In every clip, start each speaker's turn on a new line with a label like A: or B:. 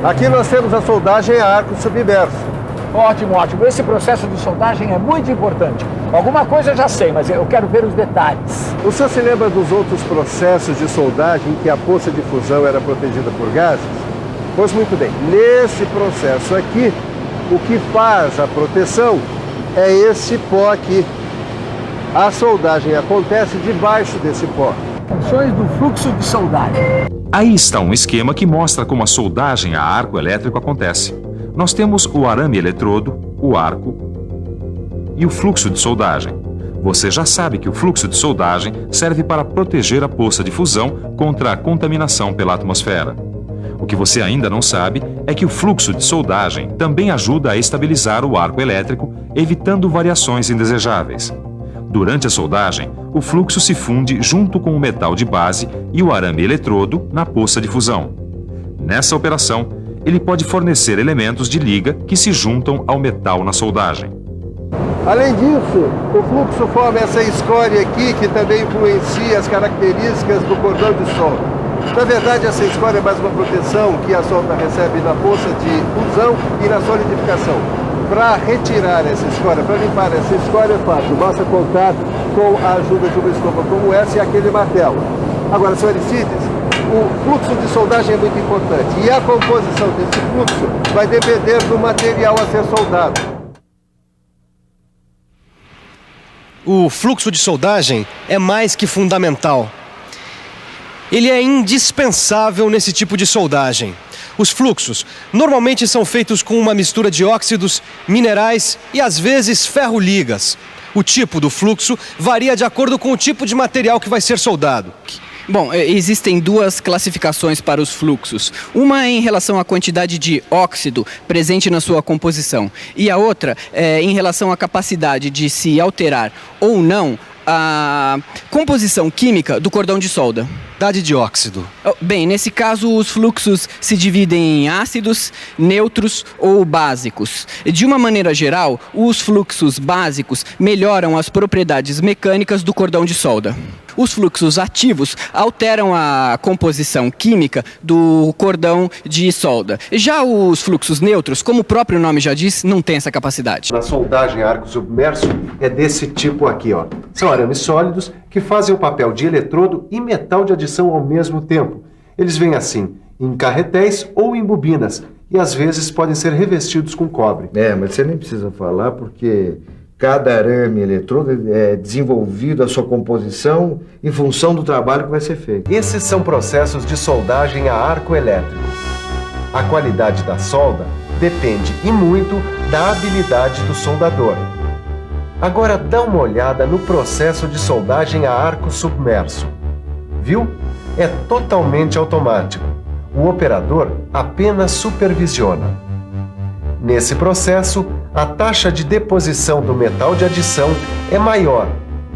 A: Aqui nós temos a soldagem a arco submerso.
B: Ótimo, ótimo. Esse processo de soldagem é muito importante. Alguma coisa eu já sei, mas eu quero ver os detalhes.
A: O senhor se lembra dos outros processos de soldagem em que a poça de fusão era protegida por gases? Pois muito bem, nesse processo aqui, o que faz a proteção é esse pó aqui. A soldagem acontece debaixo desse pó.
B: Funções do fluxo de soldagem.
C: Aí está um esquema que mostra como a soldagem a arco elétrico acontece. Nós temos o arame eletrodo, o arco e o fluxo de soldagem. Você já sabe que o fluxo de soldagem serve para proteger a poça de fusão contra a contaminação pela atmosfera. O que você ainda não sabe é que o fluxo de soldagem também ajuda a estabilizar o arco elétrico, evitando variações indesejáveis. Durante a soldagem, o fluxo se funde junto com o metal de base e o arame eletrodo na poça de fusão. Nessa operação, ele pode fornecer elementos de liga que se juntam ao metal na soldagem.
A: Além disso, o fluxo forma essa escória aqui que também influencia as características do cordão de solda. Na verdade, essa escória é mais uma proteção que a solda recebe na poça de fusão e na solidificação. Para retirar essa escória, para limpar essa escória é fácil, basta contar com a ajuda de uma escova como essa e aquele martelo. Agora, senhor Aristides, o fluxo de soldagem é muito importante e a composição desse fluxo vai depender do material a ser soldado.
D: O fluxo de soldagem é mais que fundamental. Ele é indispensável nesse tipo de soldagem. Os fluxos normalmente são feitos com uma mistura de óxidos, minerais e às vezes ferro-ligas. O tipo do fluxo varia de acordo com o tipo de material que vai ser soldado.
E: Bom, existem duas classificações para os fluxos. Uma é em relação à quantidade de óxido presente na sua composição e a outra é em relação à capacidade de se alterar ou não a composição química do cordão de solda.
D: Quantidade de óxido.
E: Bem, nesse caso os fluxos se dividem em ácidos, neutros ou básicos. De uma maneira geral, os fluxos básicos melhoram as propriedades mecânicas do cordão de solda. Os fluxos ativos alteram a composição química do cordão de solda. Já os fluxos neutros, como o próprio nome já diz, não têm essa capacidade.
A: Na soldagem a arco submerso é desse tipo aqui, ó. São arames sólidos que fazem o papel de eletrodo e metal de adição ao mesmo tempo. Eles vêm assim, em carretéis ou em bobinas, e às vezes podem ser revestidos com cobre.
F: Mas você nem precisa falar porque cada arame eletrodo é desenvolvido a sua composição em função do trabalho que vai ser feito.
A: Esses são processos de soldagem a arco elétrico. A qualidade da solda depende e muito da habilidade do soldador. Agora dá uma olhada no processo de soldagem a arco submerso. Viu? É totalmente automático. O operador apenas supervisiona. Nesse processo, a taxa de deposição do metal de adição é maior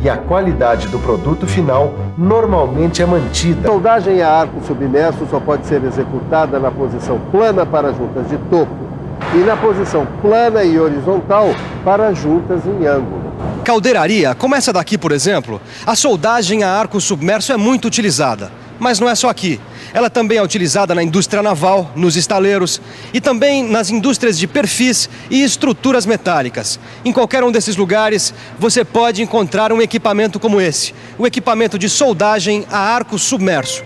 A: e a qualidade do produto final normalmente é mantida. A soldagem a arco submerso só pode ser executada na posição plana para juntas de topo e na posição plana e horizontal para juntas em ângulo.
D: Caldeiraria, como essa daqui, por exemplo, a soldagem a arco submerso é muito utilizada. Mas não é só aqui. Ela também é utilizada na indústria naval, nos estaleiros e também nas indústrias de perfis e estruturas metálicas. Em qualquer um desses lugares, você pode encontrar um equipamento como esse, o equipamento de soldagem a arco submerso.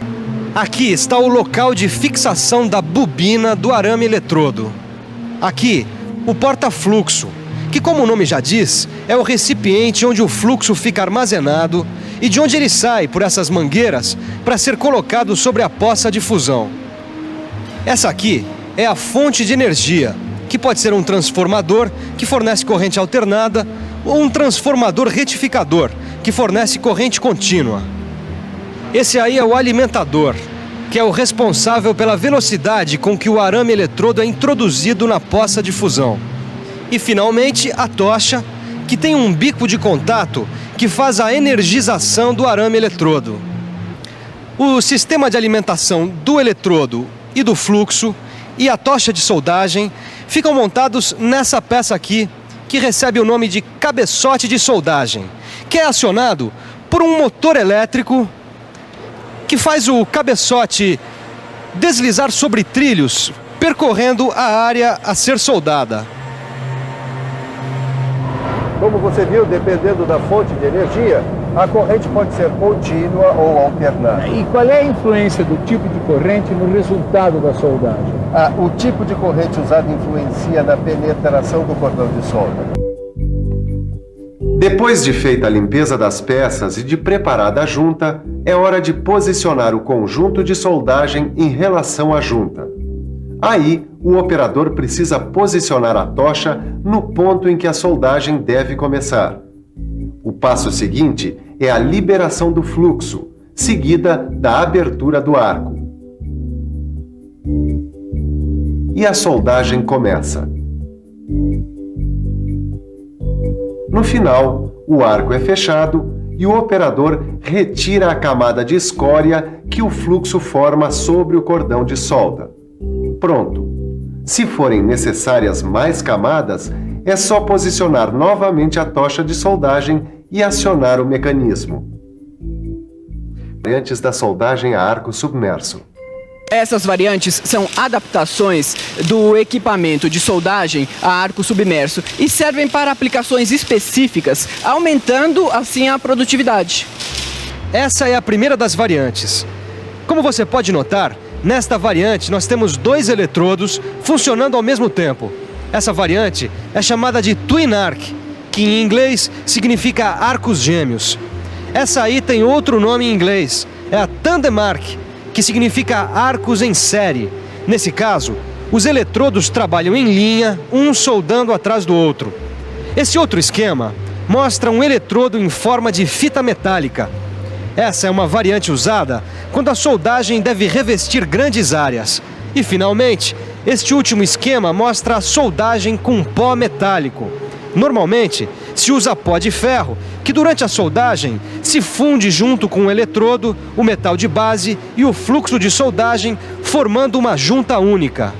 D: Aqui está o local de fixação da bobina do arame eletrodo. Aqui, o porta-fluxo, que, como o nome já diz, é o recipiente onde o fluxo fica armazenado e de onde ele sai por essas mangueiras para ser colocado sobre a poça de fusão. Essa aqui é a fonte de energia, que pode ser um transformador que fornece corrente alternada ou um transformador retificador, que fornece corrente contínua. Esse aí é o alimentador, que é o responsável pela velocidade com que o arame eletrodo é introduzido na poça de fusão. E, finalmente, a tocha, que tem um bico de contato que faz a energização do arame eletrodo. O sistema de alimentação do eletrodo e do fluxo e a tocha de soldagem ficam montados nessa peça aqui, que recebe o nome de cabeçote de soldagem, que é acionado por um motor elétrico que faz o cabeçote deslizar sobre trilhos percorrendo a área a ser soldada.
A: Como você viu, dependendo da fonte de energia, a corrente pode ser contínua ou alternada.
B: E qual é a influência do tipo de corrente no resultado da soldagem?
A: O tipo de corrente usada influencia na penetração do cordão de solda. Depois de feita a limpeza das peças e de preparada a junta, é hora de posicionar o conjunto de soldagem em relação à junta. Aí, o operador precisa posicionar a tocha no ponto em que a soldagem deve começar. O passo seguinte é a liberação do fluxo, seguida da abertura do arco. E a soldagem começa. No final, o arco é fechado e o operador retira a camada de escória que o fluxo forma sobre o cordão de solda. Pronto! Se forem necessárias mais camadas, é só posicionar novamente a tocha de soldagem e acionar o mecanismo. Variantes da soldagem a arco submerso.
E: Essas variantes são adaptações do equipamento de soldagem a arco submerso e servem para aplicações específicas, aumentando assim a produtividade.
D: Essa é a primeira das variantes. Como você pode notar, nesta variante nós temos 2 eletrodos funcionando ao mesmo tempo. Essa variante é chamada de Twin Arc, que em inglês significa arcos gêmeos. Essa aí tem outro nome em inglês, é a Tandem Arc, que significa arcos em série. Nesse caso, os eletrodos trabalham em linha, um soldando atrás do outro. Esse outro esquema mostra um eletrodo em forma de fita metálica. Essa é uma variante usada quando a soldagem deve revestir grandes áreas. E, finalmente, este último esquema mostra a soldagem com pó metálico. Normalmente, se usa pó de ferro, que durante a soldagem se funde junto com o eletrodo, o metal de base e o fluxo de soldagem, formando uma junta única.